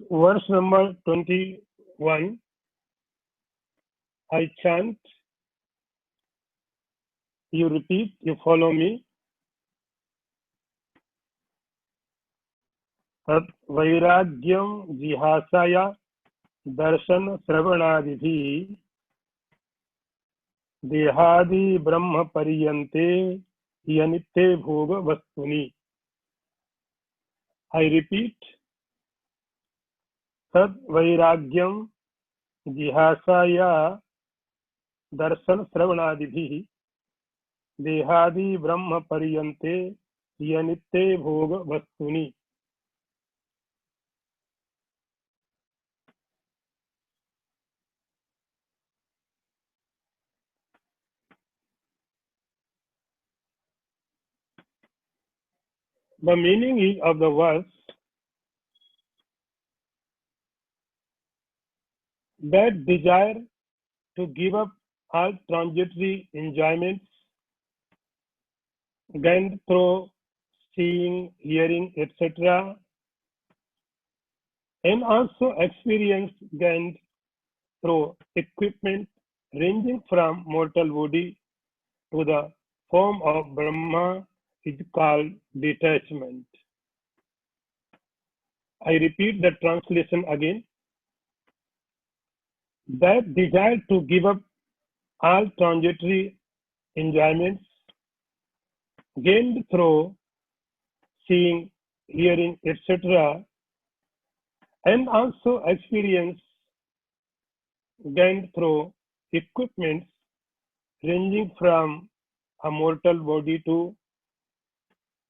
verse number 21. I chant, you repeat, you follow me. तत् वैराग्यं जिहासाया दर्शन श्रवणादिभिः देहादि ब्रह्म पर्यन्ते यनित्ये भोग वस्तुनि. I repeat, तत् वैराग्यं जिहासाया दर्शन श्रवणादिभिः देहादि ब्रह्म पर्यन्ते यनित्ये भोग वस्तुनि. The meaning is of the verse that desire to give up all transitory enjoyments gained through seeing, hearing, etc., and also experience gained through equipment ranging from mortal body to the form of Brahma is called detachment. I repeat the translation again. That desire to give up all transitory enjoyments gained through seeing, hearing, etc., and also experience gained through equipments ranging from a mortal body to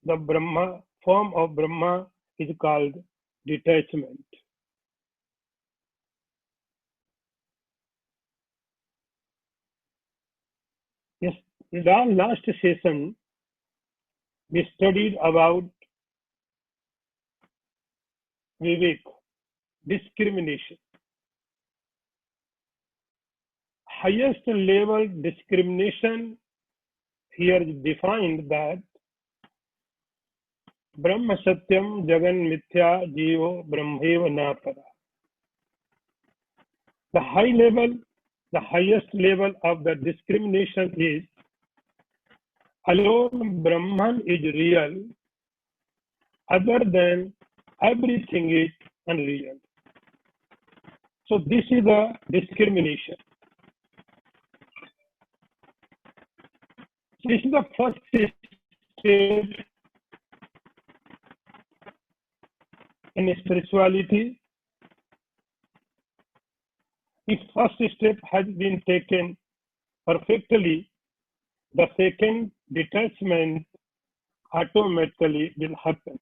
the Brahma form of Brahma is called detachment. Yes, in our last session, we studied about Vivek, discrimination. Highest level discrimination here is defined that Brahma Satyam Jagan Mithya Jivo Brahmeva Napara. The highest level of the discrimination is alone Brahman is real, other than everything is unreal. So this is the discrimination. This is the first step in spirituality. If first step has been taken perfectly, the second detachment automatically will happen.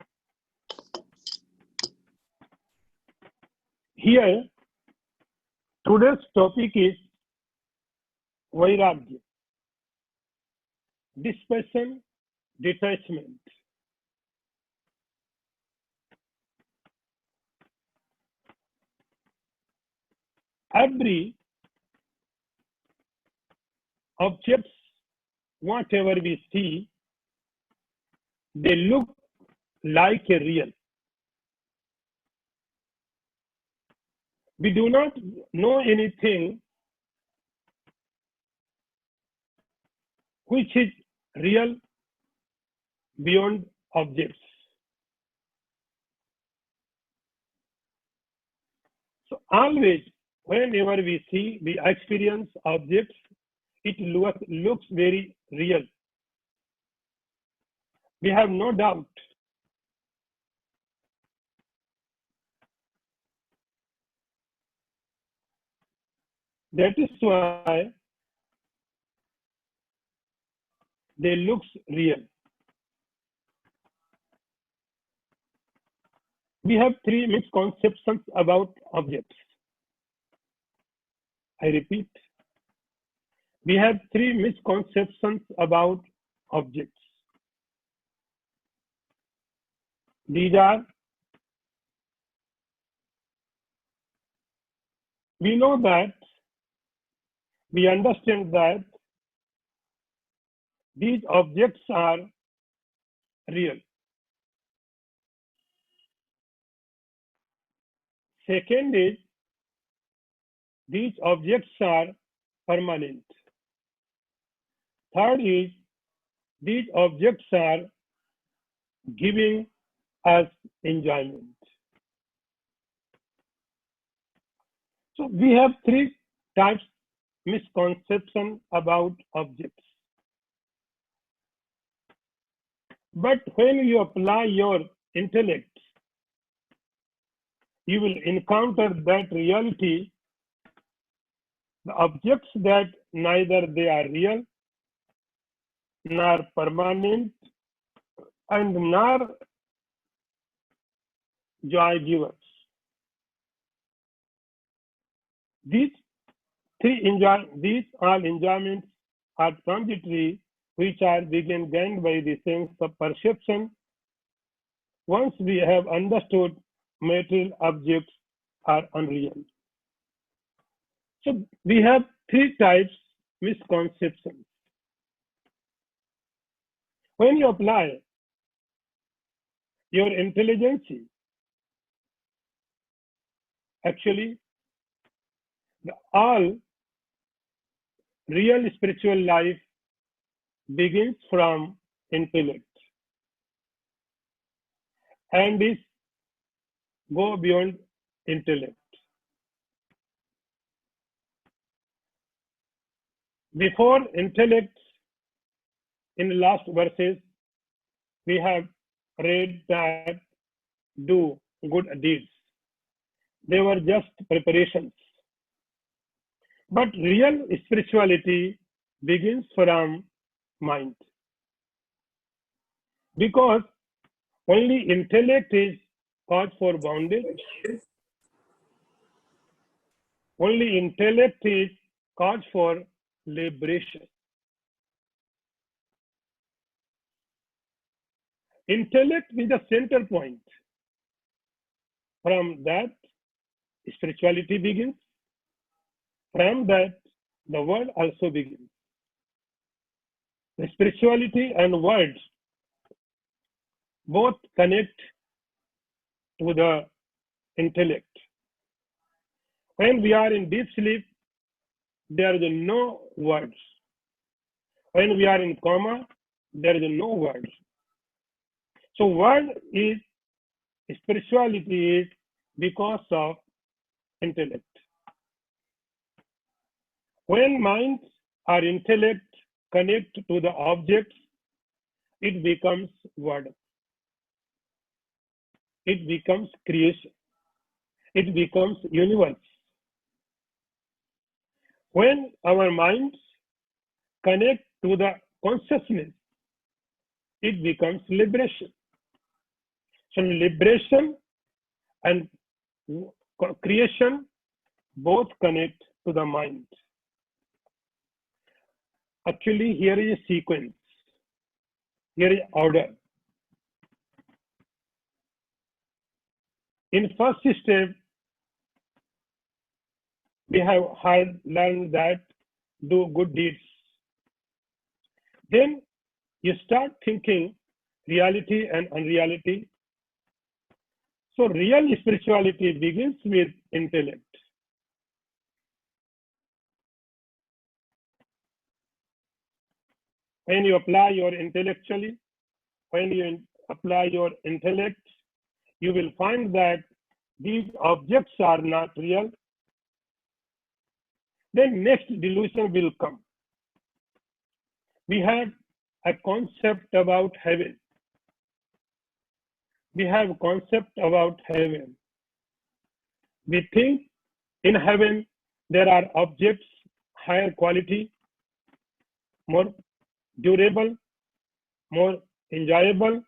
Here, today's topic is Vairagya, dispassion, detachment. Every objects, whatever we see, they look like a real. We do not know anything which is real beyond objects. So always, whenever we see, we experience objects, it looks very real. We have no doubt. That is why they look real. We have three misconceptions about objects. I repeat, we have three misconceptions about objects. These are, we know that, we understand that these objects are real. Second is these objects are permanent. Third is these objects are giving us enjoyment. So we have three types misconception about objects. But when you apply your intellect, you will encounter that reality, the objects that neither they are real, nor permanent, and nor joy givers. These these all enjoyments are transitory, which are being gained by the sense of perception. Once we have understood material objects are unreal. So we have three types misconceptions. When you apply your intelligence, actually, all real spiritual life begins from intellect and is go beyond intellect. Before intellect, in the last verses, we have read that do good deeds. They were just preparations. But real spirituality begins from mind. Because only intellect is cause for bondage. Only intellect is cause for liberation. Intellect is the center point. From that, spirituality begins. From that, the world also begins. The spirituality and words both connect to the intellect. When we are in deep sleep, there is no words. When we are in coma, there is no words. So word is, spirituality is because of intellect. When mind or intellect connect to the objects, it becomes word. It becomes creation. It becomes universe. When our minds connect to the consciousness, it becomes liberation. So liberation and creation both connect to the mind. Actually, here is a sequence. Here is order. In first step, we have learned that do good deeds. Then you start thinking reality and unreality. So real spirituality begins with intellect. When you apply your intellectually, when you apply your intellect, you will find that these objects are not real. Then next delusion will come. We have a concept about heaven. We have a concept about heaven. We think in heaven there are objects higher quality, more durable, more enjoyable.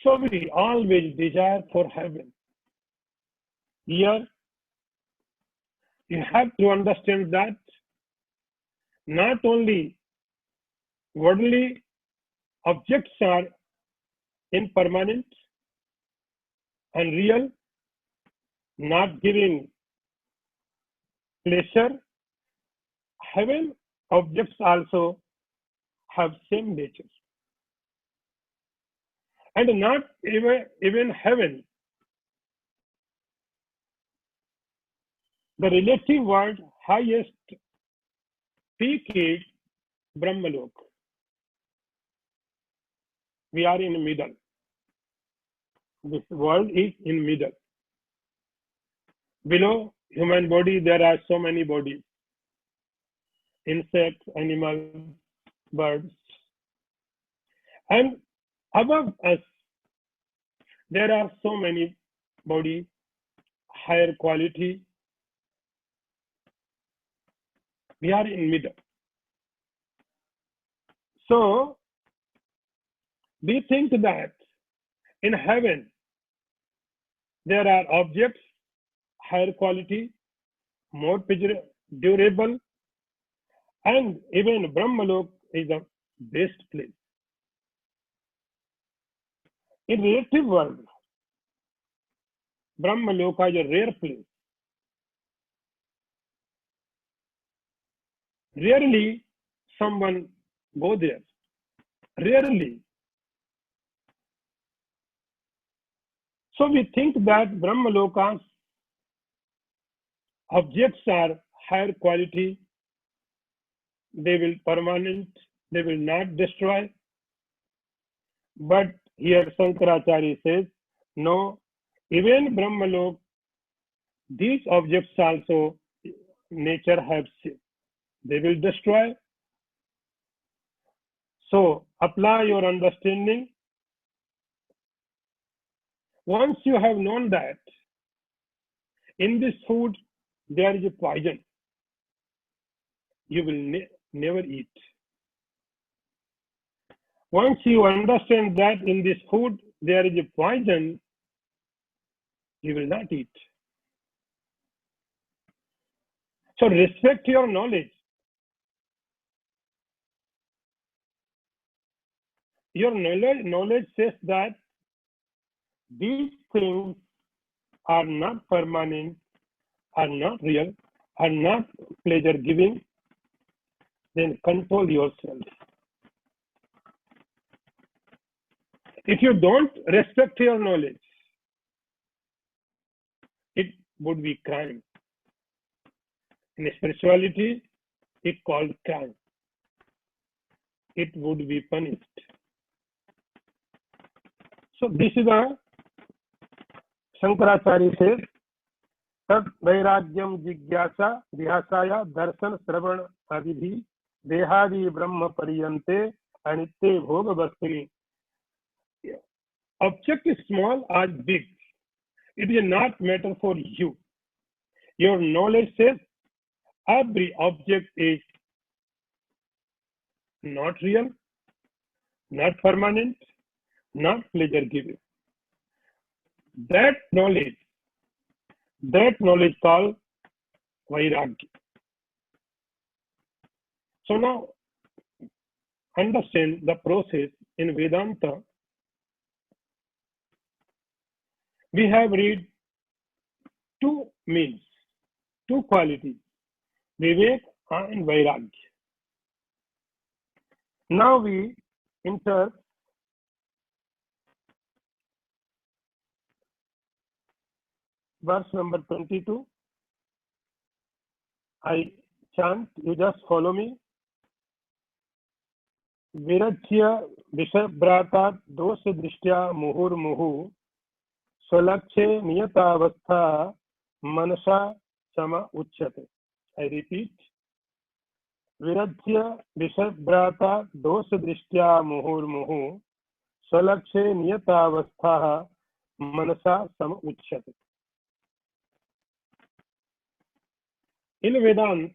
So we always desire for heaven. Here, you have to understand that not only worldly objects are impermanent, unreal, not giving pleasure, heaven objects also have same nature. And not even heaven The relative world highest peak is Brahmalok. We are in the middle. This world is in middle. Below human body, there are so many bodies: insects, animals, birds, and above us, there are so many bodies, higher quality. We are in middle. So we think that in heaven there are objects higher quality, more durable, and even Brahmalok is the best place. In relative world, Brahmaloka is a rare place. Rarely someone go there. Rarely. So we think that Brahmaloka's objects are higher quality, they will permanent, they will not destroy. But here Shankaracharya says, no, even Brahmalok, these objects also nature has, they will destroy. So apply your understanding. Once you have known that in this food there is a poison, you will never eat. Once you understand that in this food there is a poison, you will not eat. So respect your knowledge. Your knowledge says that these things are not permanent, are not real, are not pleasure giving. Then control yourself. If you don't respect your knowledge, it would be crime. In spirituality, it's called crime. It would be punished. So this is a Shankaracharya says, Tat Vairagyam Jigyasa Vyasaya Darshan Sravan Adibhi Dehadi Brahma Pariyante Anitye Bhoga Bhastini. Object is small or big. It is not matter for you. Your knowledge says every object is not real, not permanent, not pleasure giving. That knowledge called Vairagya. So now understand the process in Vedanta. We have read two means, two qualities, Vivek and Vairagya. Now we enter verse number 22. I chant, you just follow me. Virachya Vishabrata Dosha Drishtya Muhur Muhu Swalakshe Niyatavastha Manasa Sama Uchyate. I repeat. Virachya Vishabrata Dosha Drishtya Muhur Muhu Swalakshe Niyatavastha Manasa Sama Uchyate. In Vedanta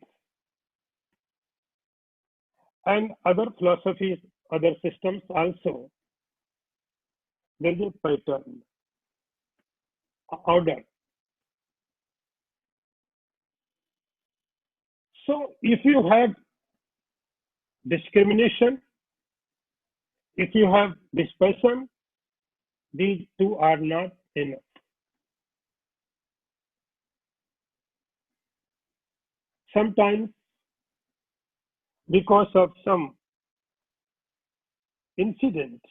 and other philosophies, other systems also, there is a pattern, order. So if you have discrimination, if you have dispersion, these two are not enough. Sometimes, because of some incident,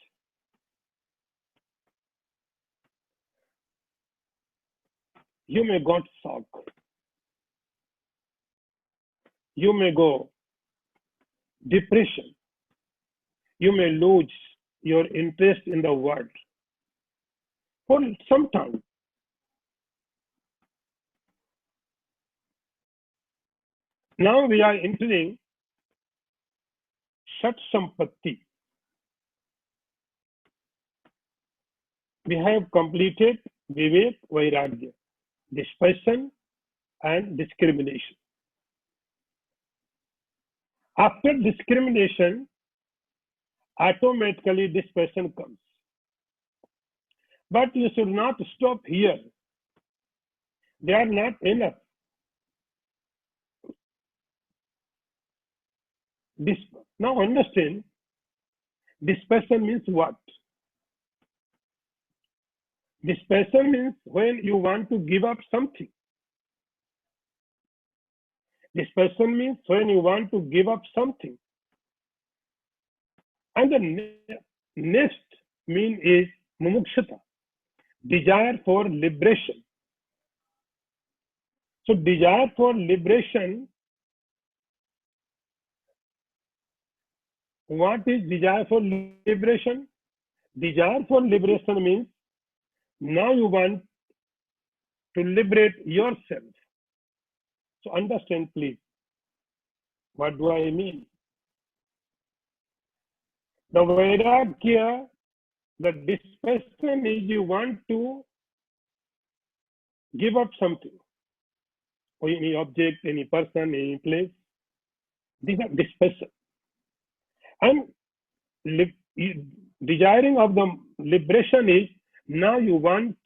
you may got shocked. you may go depression. You may lose your interest in the world for some time. Now we are entering Shat Sampatti. We have completed Vivek Vairagya, dispersion and discrimination. After discrimination, automatically dispersion comes. But you should not stop here. They are not enough. Now understand, dispersion means what? Dispersion means when you want to give up something. Dispersion means when you want to give up something. And the next mean is mumukshata, desire for liberation. So desire for liberation, what is desire for liberation? Desire for liberation means now you want to liberate yourself. So understand please, what do I mean? The Vairagya, the dispersion is you want to give up something, or any object, any person, any place. These are dispersion. And desiring of the liberation is now you want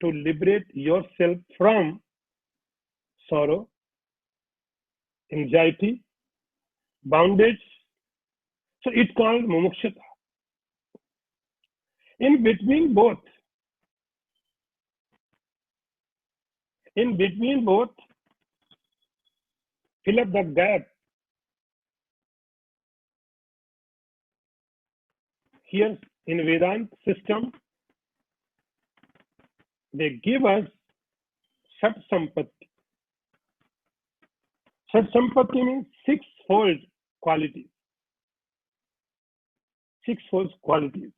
to liberate yourself from sorrow, anxiety, bondage. So it's called mumukshata. In between both, fill up the gap. Here in Vedanta system, they give us Shat Sampatti. Shat Sampatti means sixfold qualities. Sixfold qualities.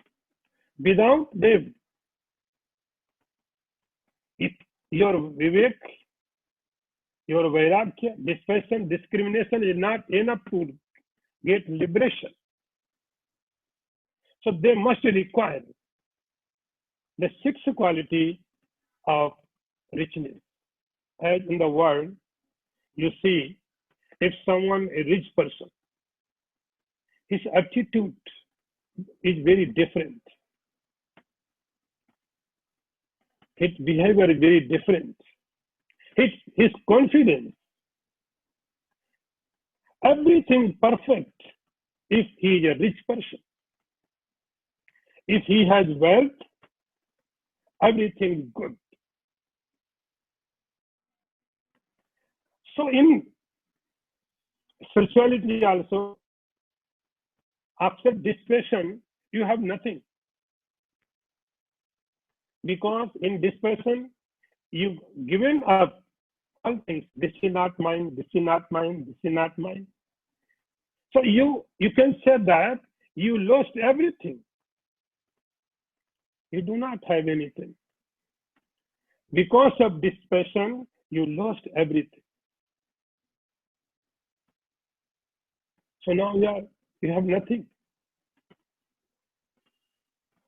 Without them, if your Vivek, your Vairagya, dispersion, discrimination is not enough to get liberation. So they must require the sixth quality of richness. As in the world, you see, if someone, a rich person, his attitude is very different. His behavior is very different. His confidence, everything perfect if he is a rich person. If he has wealth, everything good. So in spirituality also, after dispersion, you have nothing. Because in dispersion, you've given up all things. This is not mine, this is not mine, this is not mine. So you can say that you lost everything. You do not have anything. Because of dispersion, you lost everything. So now you have nothing.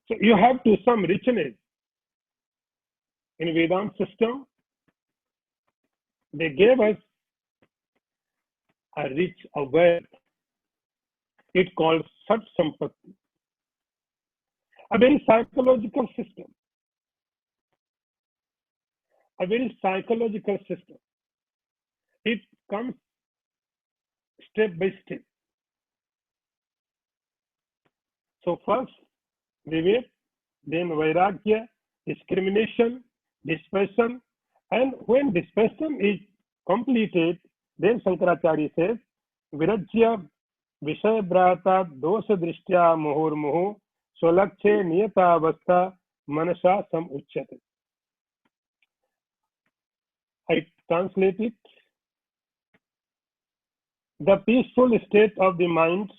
So you have to some richness. In Vedanta system, they gave us a rich wealth. It's called Sat Sampatti. A very psychological system. A very psychological system. It comes step by step. So first, Vivek, then Vairagya, discrimination, dispersion, and when dispersion is completed, then Shankaracharya says, Virajya Vishayabrata Dosha Drishtya Muhur Swalakshe Niyatavastha Manasa Sam Uchyate. I translate it. The peaceful state of the mind,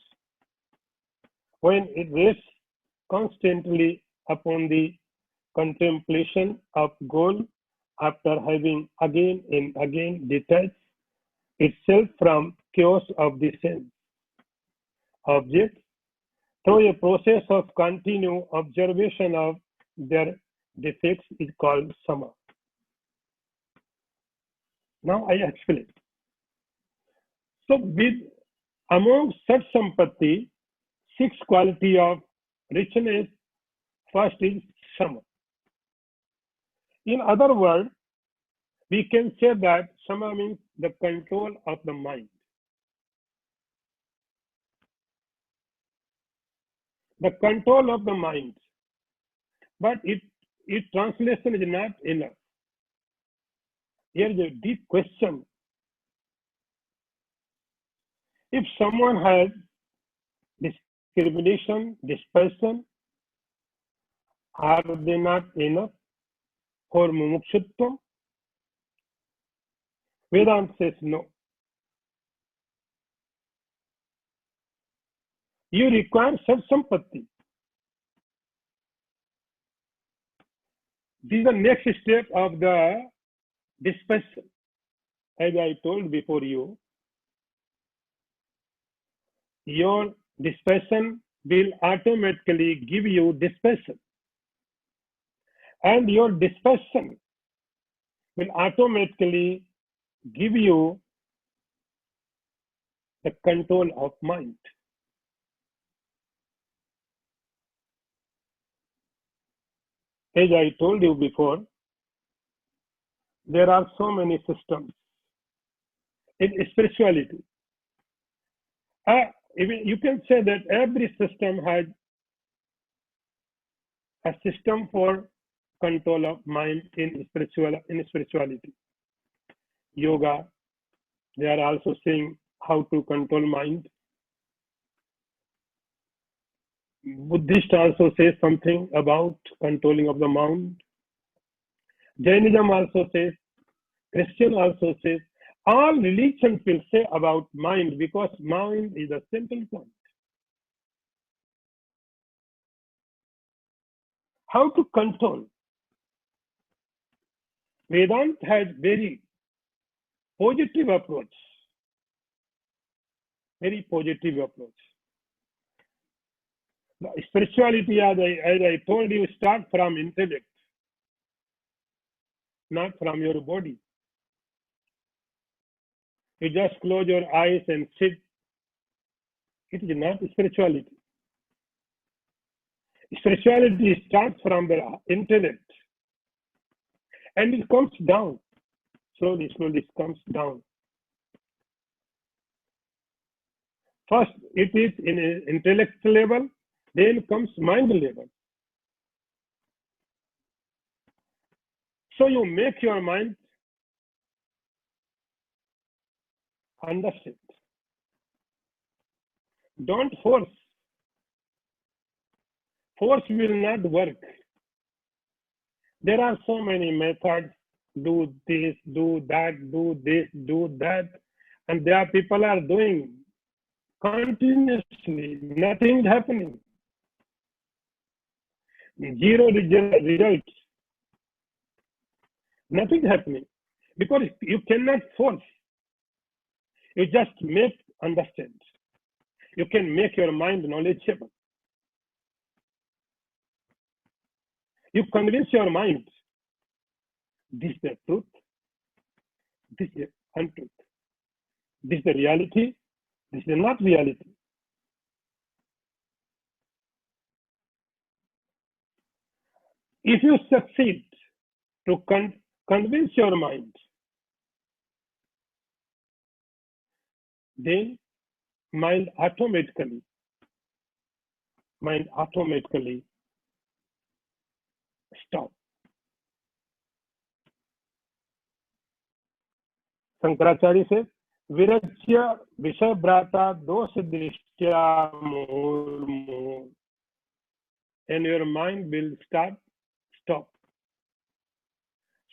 when it rests constantly upon the contemplation of goal after having again and again detached itself from chaos of the sense objects through a process of continued observation of their defects is called sama. Now I explain. So with among such sampatti, six quality of richness, first is sama. In other words, we can say that sama means the control of the mind. The control of the mind. But its translation is not enough. Here is a deep question. If someone has discrimination, dispersion, are they not enough for mumukshutvam? Vedanta says no. You require sampatti. This is the next step of the dispersion. As I told before you, your dispersion will automatically give you dispersion. And your dispersion will automatically give you the control of mind. As I told you before, there are so many systems in spirituality. You can say that every system has a system for control of mind in spirituality. Yoga, they are also saying how to control mind. Buddhist also says something about controlling of the mind. Jainism also says, Christian also says, all religions will say about mind because mind is a simple point. How to control? Vedanta has very positive approach. Very positive approach. The spirituality, as I told you, start from intellect, not from your body. You just close your eyes and sit. It is not spirituality. Spirituality starts from the intellect and it comes down. Slowly, it comes down. First, it is in an intellect level, then comes mind level. So you make your mind understand. Don't force. Force will not work. There are so many methods. Do this, do that, do this, do that. And there are people are doing continuously. Nothing is happening. Zero results. Nothing happening. Because you cannot force. You just make understand. You can make your mind knowledgeable. You convince your mind. This is the truth. This is the untruth. This is the reality. This is not reality. If you succeed to convince your mind, then mind automatically stop. Shankaracharya says, Virachya Vishabrata Dosha Drishtya Murmu. And your mind will stop.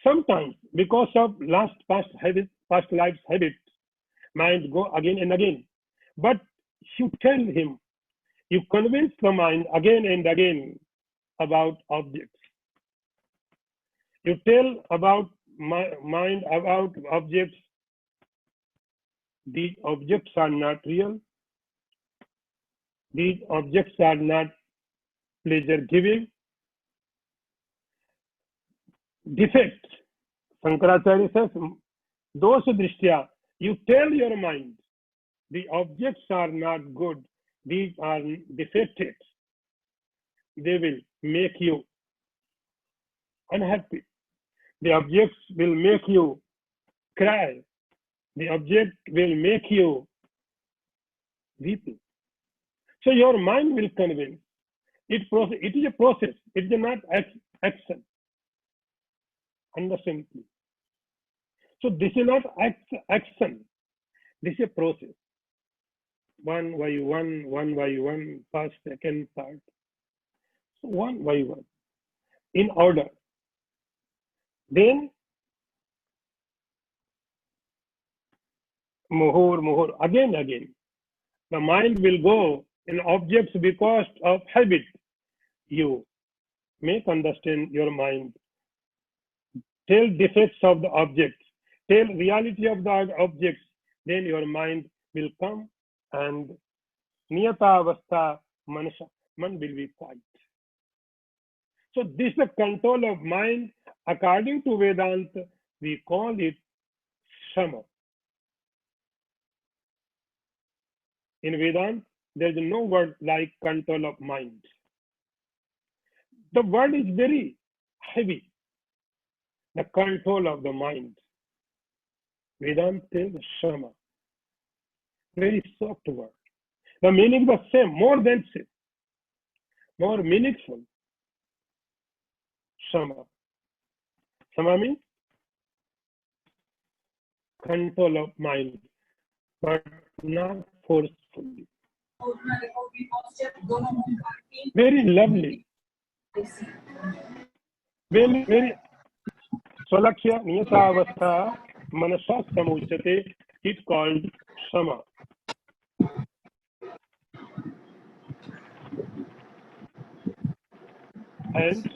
Sometimes, because of past life habits, mind go again and again. But you tell him, you convince the mind again and again about objects. You tell about mind about objects. These objects are not real. These objects are not pleasure giving. Defects. Shankaracharya says, dosha drishtya, you tell your mind, the objects are not good, these are defective. They will make you unhappy. The objects will make you cry. The object will make you weeping. So your mind will convince. It is a process. It is not action. Understand, please. So this is not action. This is a process. One by one, first, second, third. So one by one, in order. Then muhur, again. The mind will go in objects because of habit. You make understand your mind. Tell defects of the objects. Tell reality of the objects. Then your mind will come and niyata avastha manasha. Man will be quiet. So this is the control of mind. According to Vedanta, we call it shama. In Vedanta, there is no word like control of mind. The word is very heavy. The control of the mind. Vedanta is shama. Very soft word. The meaning is the same, more than same. More meaningful. Shama. Shama means control of mind, but not forcefully. Very lovely. Very Swalakya niyatavastha manasa samuchate. It's called shama. And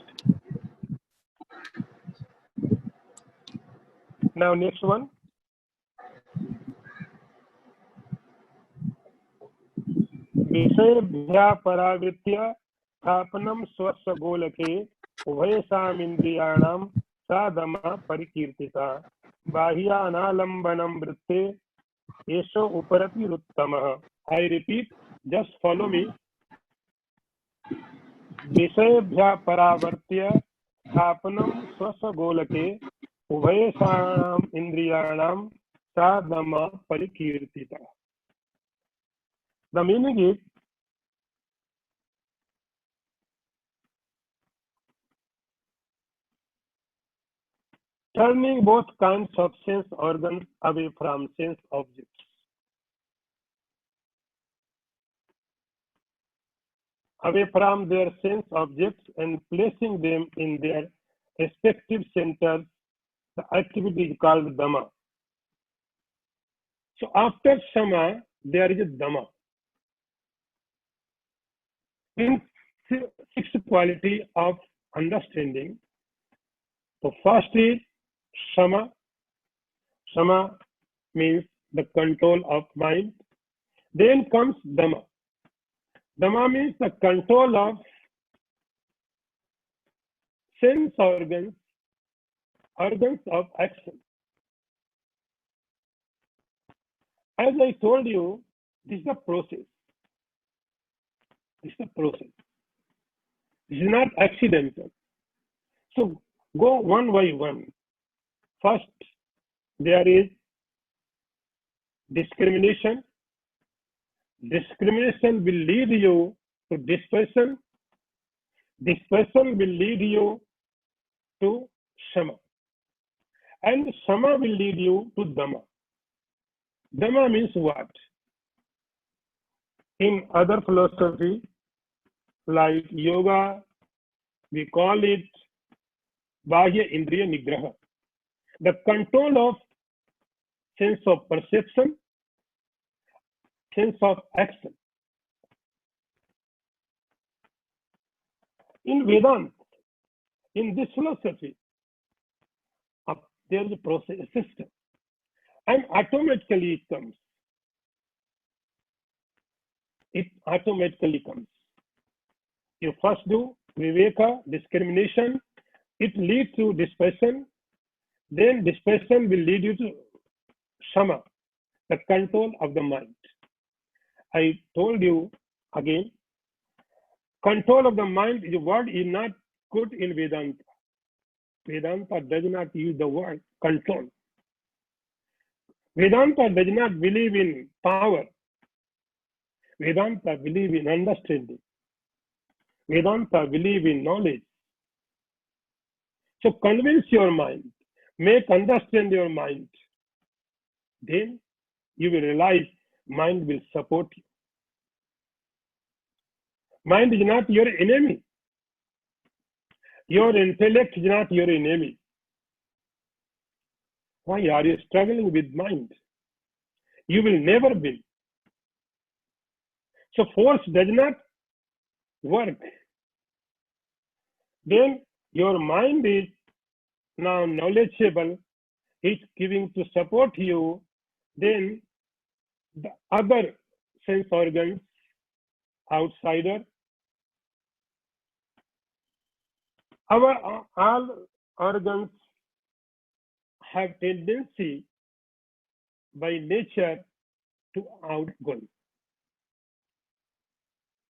now next one. विषयेभ्यः परावृत्य स्थापनं स्वस्य गोलके उभयसामिन्द्रियाणां साधमा परिकीर्तिता बाह्यानालम्बनं वृत्ते एषो उपरतिरुत्तमः. I repeat, just follow me. विषयेभ्यः परावर्त्य स्थापनं स्वस्य गोलके उभयसाम् इंद्रियाणां साधमा परिकीर्तिता. The meaning is, turning both kinds of sense organs away from sense objects. Away from their sense objects and placing them in their respective centers. The activity is called Dhamma. So after Shama, there is a Dhamma. In sixth quality of understanding, the first is Shama. Shama means the control of mind. Then comes Dhamma. Dhamma means the control of sense organs of action. As I told you, this is a process. This is a process. This is not accidental. So go one by one. First, there is discrimination. Discrimination will lead you to dispersion. Dispersion will lead you to Shama. And Shama will lead you to Dhamma. Dhamma means what? In other philosophy, like yoga, we call it Bahya Indriya Nigraha. The control of sense of perception, sense of action. In Vedanta, in this philosophy, there is a process a system, and automatically it comes. It automatically comes. You first do viveka, discrimination. It leads to dispassion. Then dispassion will lead you to shama, the control of the mind. I told you again, control of the mind is a word is not good in Vedanta. Vedanta does not use the word control. Vedanta does not believe in power. Vedanta believes in understanding. Vedanta believes in knowledge. So convince your mind, make understand your mind. Then you will realize mind will support you. Mind is not your enemy. Your intellect is not your enemy. Why are you struggling with mind? You will never win. So force does not work. Then your mind is now knowledgeable, it's giving to support you. Then the other sense organs, outsider, our all organs have tendency by nature to outgo.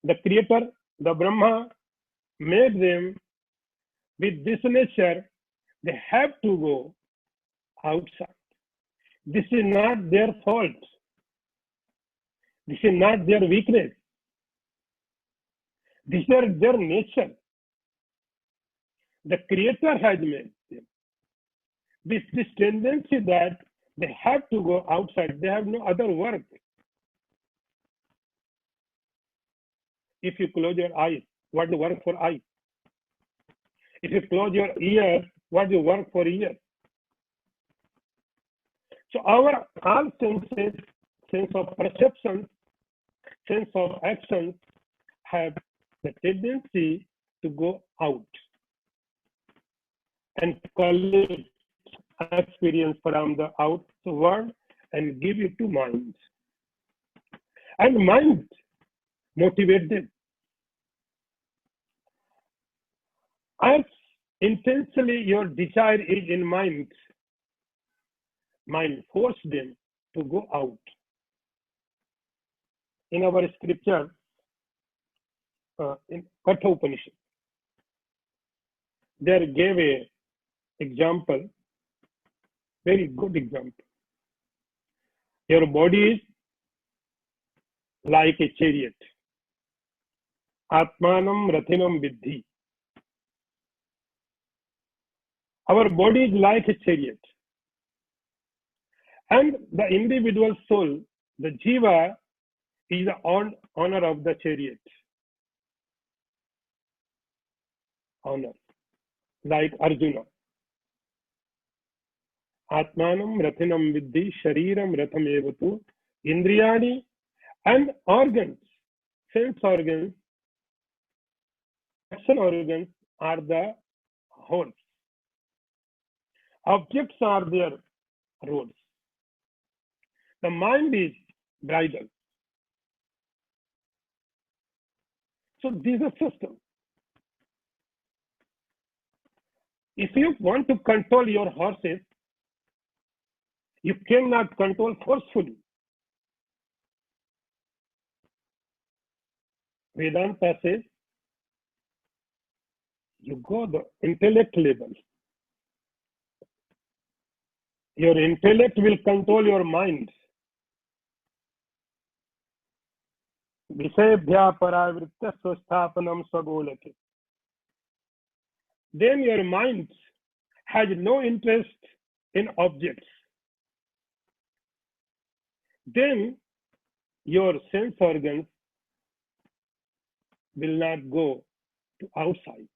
The Creator, the Brahma, made them with this nature. They have to go outside. This is not their fault. This is not their weakness. This is their nature. The Creator has made them with this tendency that they have to go outside. They have no other work. If you close your eyes, what do you work for eyes? If you close your ears, what do you work for ears? So our all senses, sense of perception, sense of action have the tendency to go out and collect experience from the outward and give it to mind. And mind motivate them. As intensely your desire is in mind force them to go out. In our scripture, in Katha Upanishad, there gave a example, very good example. Your body is like a chariot. Atmanam rathinam vidhi. Our body is like a chariot. And the individual soul, the jiva, is the honor of the chariot. Honor. Like Arjuna. Atmanam rathinam vidhi shariram ratham evatu. Indriyani and organs, sense organs, action organs are the horse. Objects are their roads. The mind is bridle. So this is a system. If you want to control your horses, you cannot control forcefully. Vedanta says, you go the intellect level. Your intellect will control your mind. Visayabhya paravritta swasthapanam swagolake. Then your mind has no interest in objects. Then your sense organs will not go to outside.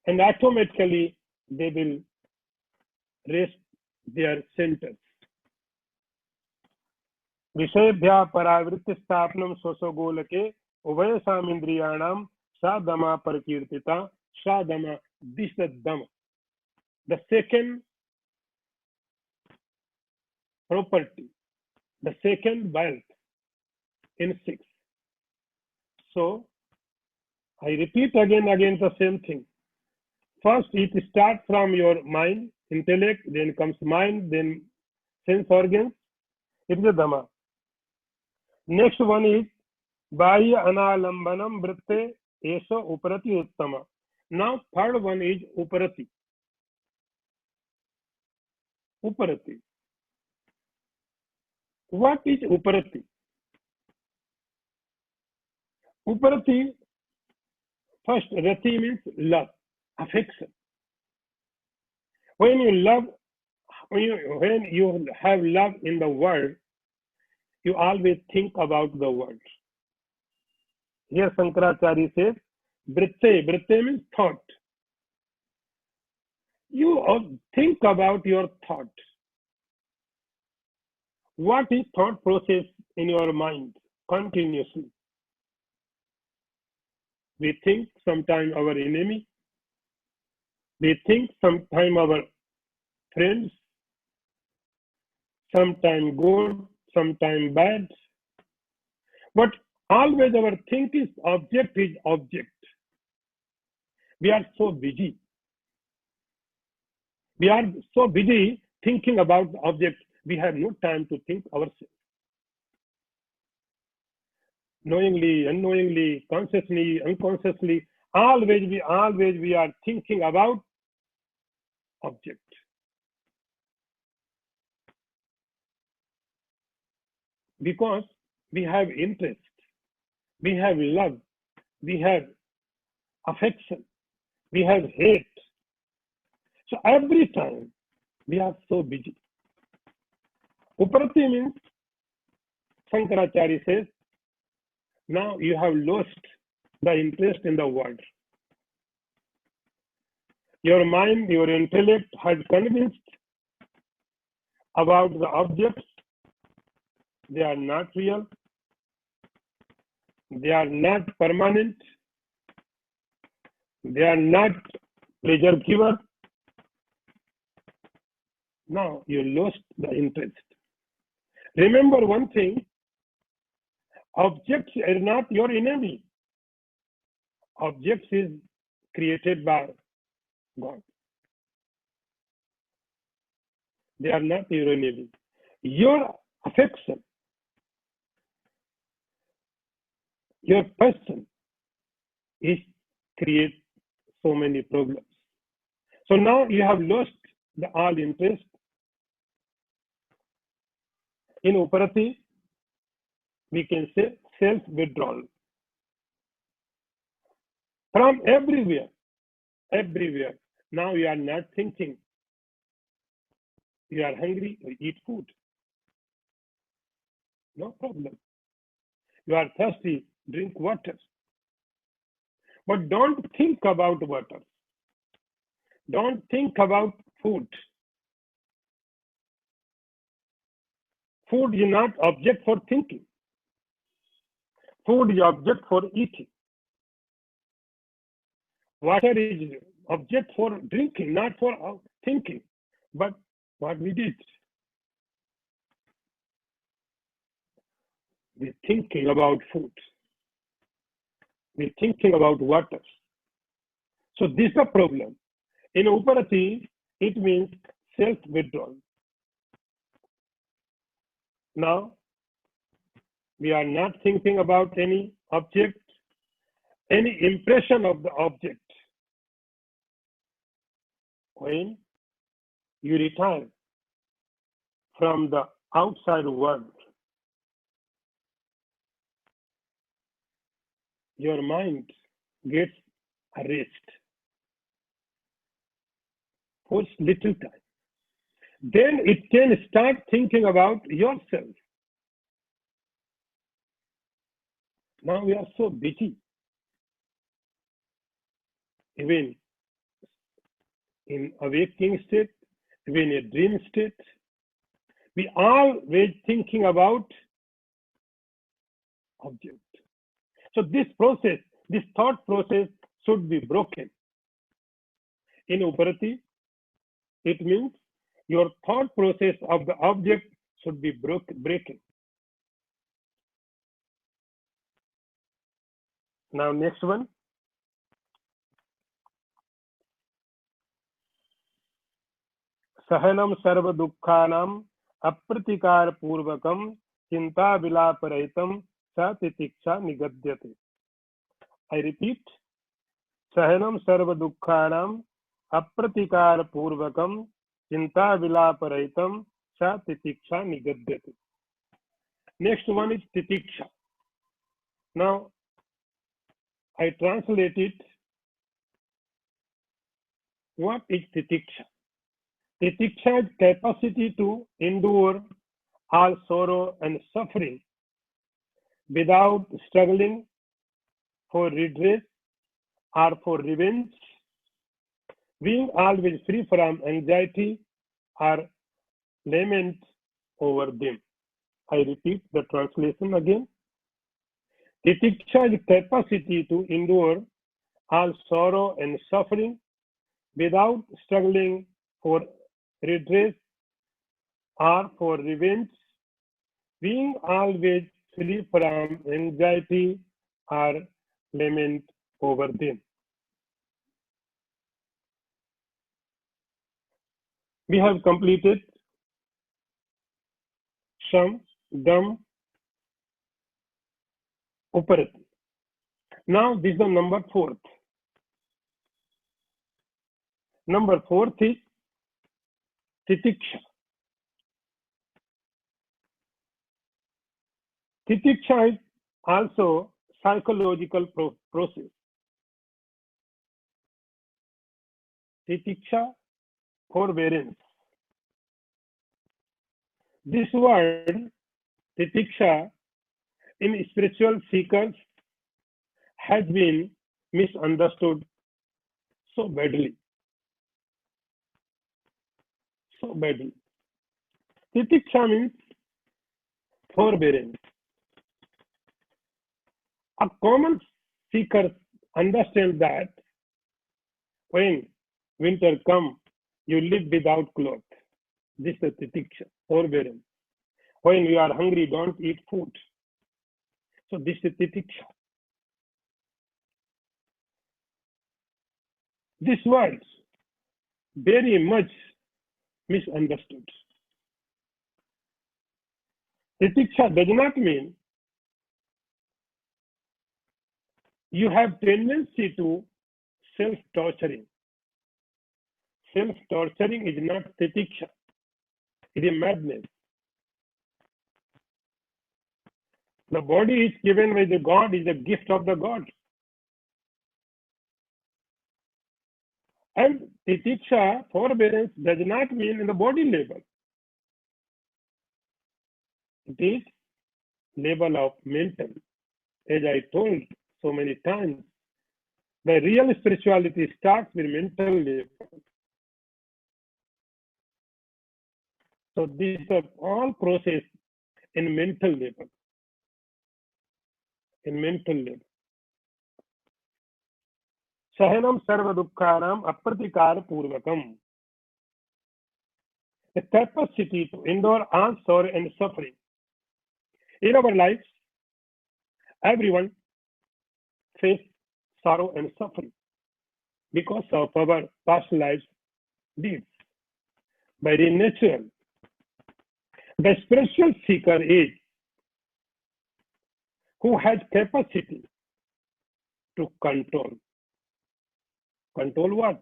And automatically they will rest their centers. विषयेभ्यः परावृत्तिस्थापनं स्वस्वगोलके उभयसामिन्द्रियाणां सा दमा परकीर्तिता सा दमा this the dama. The second property, the second wealth in six. So I repeat again the same thing. First, it starts from your mind, intellect, then comes mind, then sense organs. It is a dhamma. Next one is bahya analambanam vritte esa uparati uttama. Now, third one is uparati. Uparati. What is uparati? Uparati, first, rati means love, affection. When you have love in the world, you always think about the world. Here Shankaracharya says, vritte means thought. You think about your thought. What is thought process in your mind continuously? We think sometime our enemy. We think sometime our friends. Sometime good, sometime bad. But always our think is object. We are so busy. We are so busy thinking about the object. We have no time to think ourselves. Knowingly, unknowingly, consciously, unconsciously, always we are thinking about object. Because we have interest, we have love, we have affection, we have hate. So every time we are so busy. Uparati means, Shankaracharya says, now you have lost the interest in the world. Your mind, your intellect has convinced about the objects. They are not real. They are not permanent. They are not pleasure giver. Now you lost the interest. Remember one thing, objects are not your enemy. Objects is created by God. They are not your enemy. Your affection, your person is create so many problems. So now you have lost the all interest. In Uparati, we can say self-withdrawal. From everywhere. Now you are not thinking. You are hungry, you eat food. No problem. You are thirsty, drink water. But don't think about water. Don't think about food. Food is not object for thinking. Food is object for eating. Water is object for drinking, not for thinking. But what we did, we're thinking about food. We're thinking about water. So this is a problem. In Uparati, it means self-withdrawal. Now, we are not thinking about any object, any impression of the object. When you retire from the outside world, your mind gets a rest for little time. Then it can start thinking about yourself. Now we are so busy. Even in awakening state, even in a dream state, we always thinking about object. So this thought process should be broken. In Uparati, it means your thought process of the object should be breaking. Now next one. सहनम सर्व दुखानाम अप्रतिकार पूर्वकम चिंता विलापरहितम स तितिक्षा निगद्यते. I repeat. सहनम सर्व दुखानाम अप्रतिकार पूर्वकम चिंता विलापरहितम स तितिक्षा निगद्यते. Next one is titiksha. Now I translate it. What is titiksha? Titiksha is capacity to endure all sorrow and suffering without struggling for redress or for revenge, being always free from anxiety or lament over them. I repeat the translation again. Titiksha is capacity to endure all sorrow and suffering without struggling for redress or for revenge, being always free from anxiety or lament over them. We have completed Sham, Dam, Uparati. Now this is the number fourth. Number fourth is Titiksha. Titiksha is also psychological process. Titiksha, forbearance. This word, Titiksha, in spiritual seekers has been misunderstood so badly. So badly. Titiksha means forbearance. A common seeker understands that when winter comes, you live without clothes. This is titiksha, forbearance. When you are hungry, don't eat food. So this is titiksha. This word very much misunderstood. Titiksha does not mean you have tendency to self-torturing. Self-torturing is not titiksha. It is madness. The body is given by the God, is a gift of the God. And titiksha, forbearance, does not mean in the body level. It is level of mental. As I told so many times, the real spirituality starts with mental level. So these are all process in mental level. In mental level. Sahanam sarva dukkhanam apratikar purvakam. The capacity to endure all sorrow and suffering. In our lives, everyone faces sorrow and suffering because of our past lives deeds. Very natural. The spiritual seeker is who has capacity to control. Control what?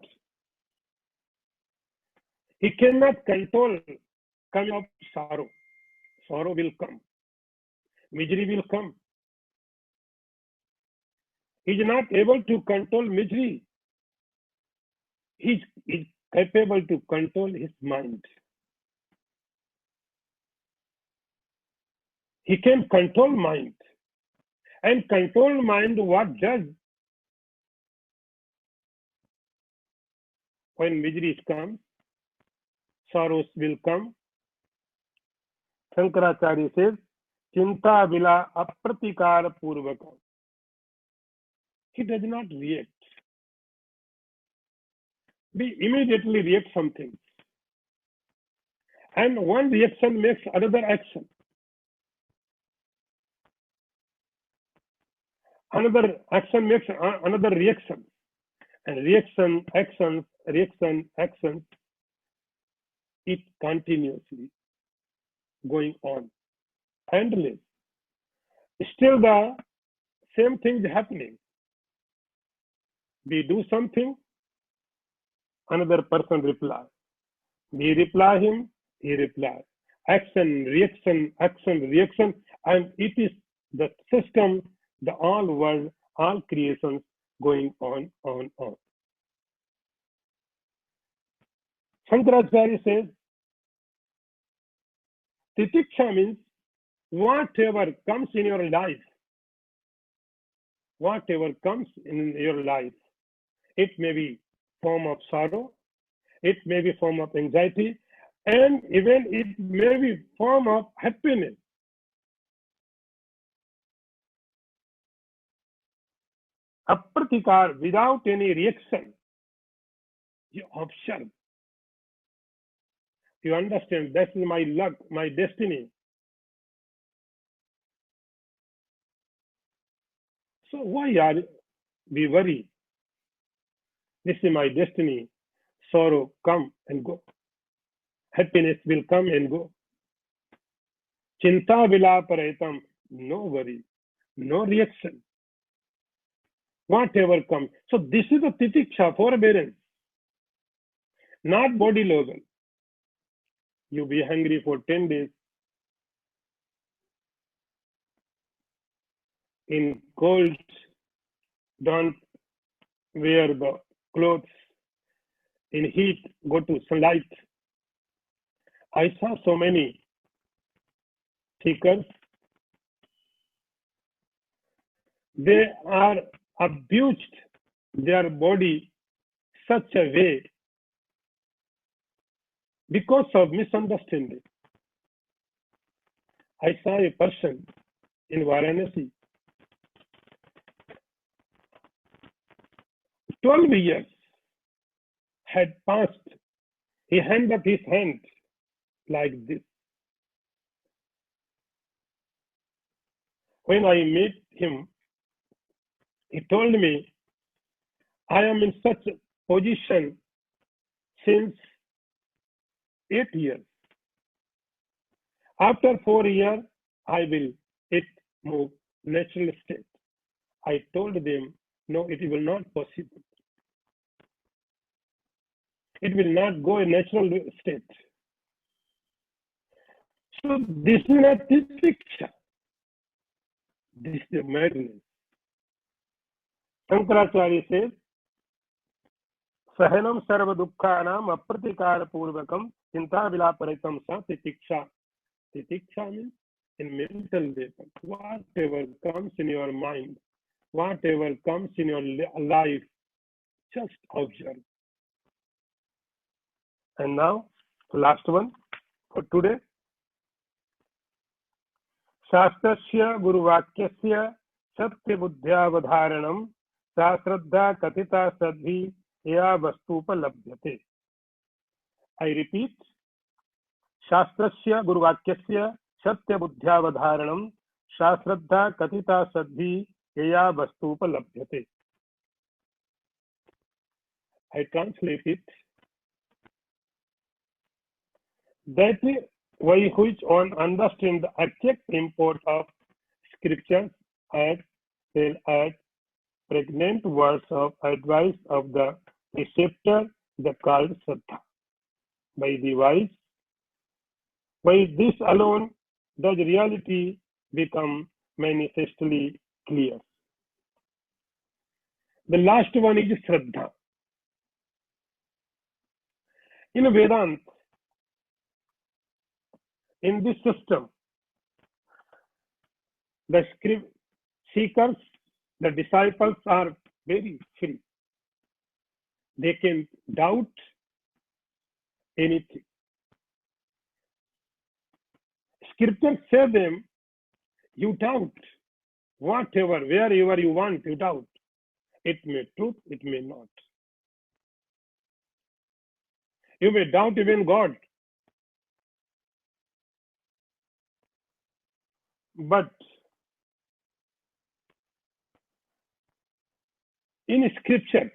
He cannot control coming of sorrow. Sorrow will come. Misery will come. He is not able to control misery. He is capable to control his mind. He can control mind. And control mind what does? When miseries come, sorrows will come. Shankaracharya says, Chinta vila apratikara purvaka. He does not react. We immediately react something. And one reaction makes another action. Another action makes another reaction. And reaction, actions, it continuously going on. Endless. Still the same thing is happening. We do something, another person replies. We reply him, he replies. Action, reaction, and it is the system, the all world, all creations going on. Shankaracharya says, Titiksha means whatever comes in your life, it may be form of sorrow, it may be form of anxiety, and even it may be form of happiness. Apratikar, without any reaction, you observe. You understand, this is my luck, my destiny. So why are we worry? This is my destiny. Sorrow come and go. Happiness will come and go. Chinta vilaparetam, no worry, no reaction. Whatever comes. So this is a titiksha, forbearance, not body level. You be hungry for 10 days. In cold, don't wear the clothes. In heat, go to sunlight. I saw so many seekers. They are abused their body such a way because of misunderstanding. I saw a person in Varanasi, 12 years had passed. He held up his hand like this. When I met him, he told me, I am in such a position since 8 years. After 4 years, I will move natural state. I told them, no, it will not possible. It will not go in natural state. So this is not titiksha. This is madness. Shankaracharya says, Sahanam sarva dukkhanam apratikara purvakam chinta vilaparitam sa titiksha. Titiksha means in mental level. Whatever comes in your mind, whatever comes in your life, just observe. And now, last one for today. शास्त्रस्य गुरुवाक्यस्य सत्यबुद्ध्यावधारणं सा श्रद्धा कथिता सद्भि या वस्तुपलभ्यते. I repeat, शास्त्रस्य गुरुवाक्यस्य सत्यबुद्ध्यावधारणं सा श्रद्धा कथिता सद्भि या वस्तुपलभ्यते. I translate it. That way which one understands the exact import of scriptures as well as pregnant words of advice of the preceptor, the called Sattha. By the wise, by this alone does reality become manifestly clear. The last one is Shraddha. In Vedanta, in this system, the seekers, the disciples are very free. They can doubt anything. Scriptures say them You doubt. Whatever, wherever you want, you doubt. It may truth, it may not. You may doubt even God. But in scriptures,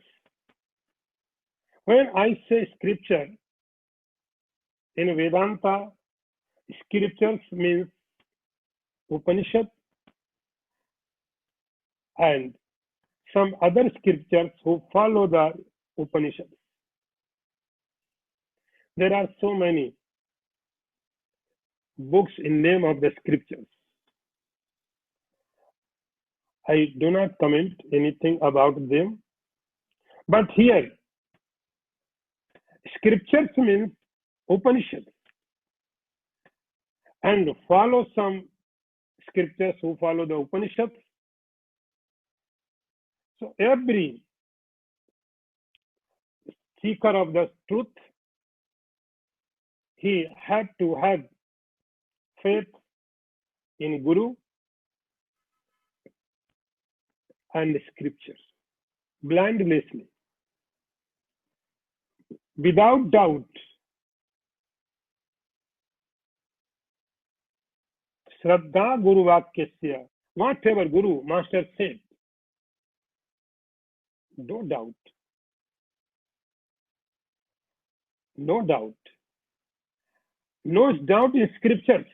when I say scripture, in Vedanta, scriptures means Upanishad and some other scriptures who follow the Upanishads. There are so many books in name of the scriptures. I do not comment anything about them. But here, scriptures means Upanishad and follow some scriptures who follow the Upanishads. So every seeker of the truth, he had to have faith in Guru and scriptures blindlessly, without doubt. Shraddha Guru Vakyasya, whatever Guru Master said, no doubt, no doubt, no doubt in scriptures.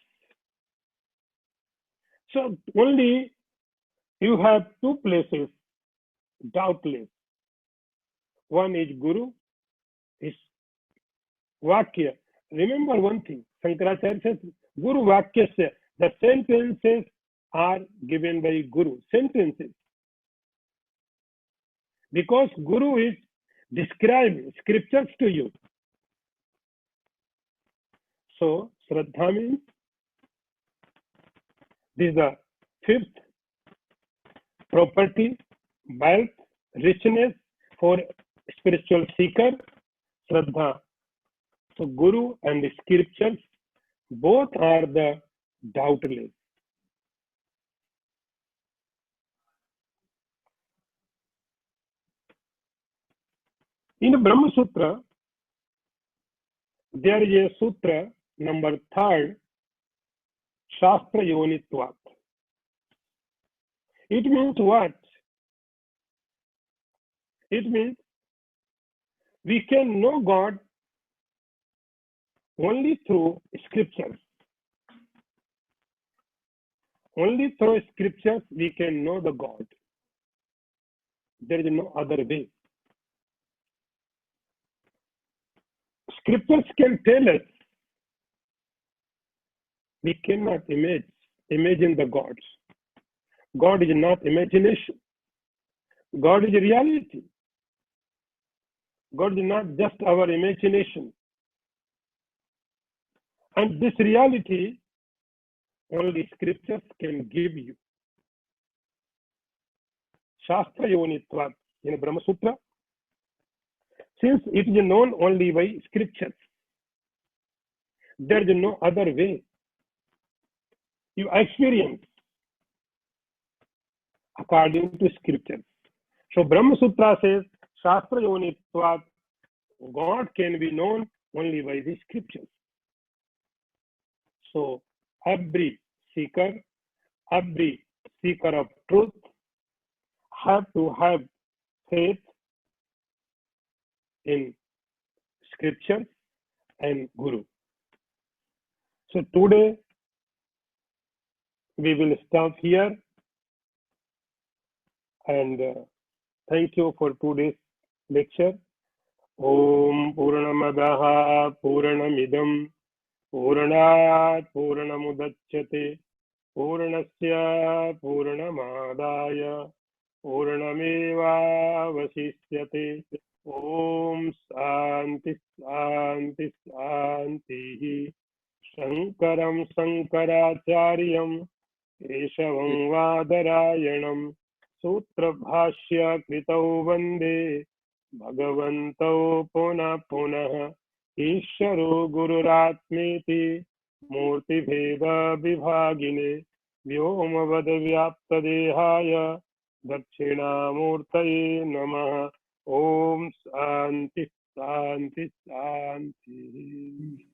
So only you have two places, doubtless. One is Guru, is Vakya. Remember one thing, Shankaracharya says, Guru Vakyasya, the sentences are given by Guru, sentences. Because Guru is describing scriptures to you. So, Shraddha means this is the fifth property, wealth, richness for spiritual seeker, Shraddha. So, Guru and the scriptures both are the doubtless. In Brahma Sutra, there is a sutra number 3, Shastra Yonitvat. It means what? It means we can know God only through scriptures. Only through scriptures we can know the God. There is no other way. Scriptures can tell us. We cannot imagine the gods. God is not imagination. God is reality. God is not just our imagination. And this reality, only scriptures can give you. Shastra Yonitvat in Brahma Sutra, since it is known only by scriptures, there is no other way. You experience according to scriptures. So Brahma Sutra says, Shastra Yonitvat, God can be known only by the scriptures. So every seeker of truth have to have faith in scriptures and Guru. So today we will stop here, and thank you for today's lecture. Om Purnamadaha Purnamidam Purnat Purnamudachyate Purnasya Purnamadaya Purnameva Vasishyate. Om Santi Santi Santi. Shankaram Shankaracharyam Keshavam Vadarayanam Sutra Bhashya Kritau Vande Bhagavantau Puna Punah Isharo Gururatmeti Murti Bheda Vibhagine व्योमवद्व्याप्तदेहाय दक्षिणामूर्तये नमः। ओम शांति शांति शांति।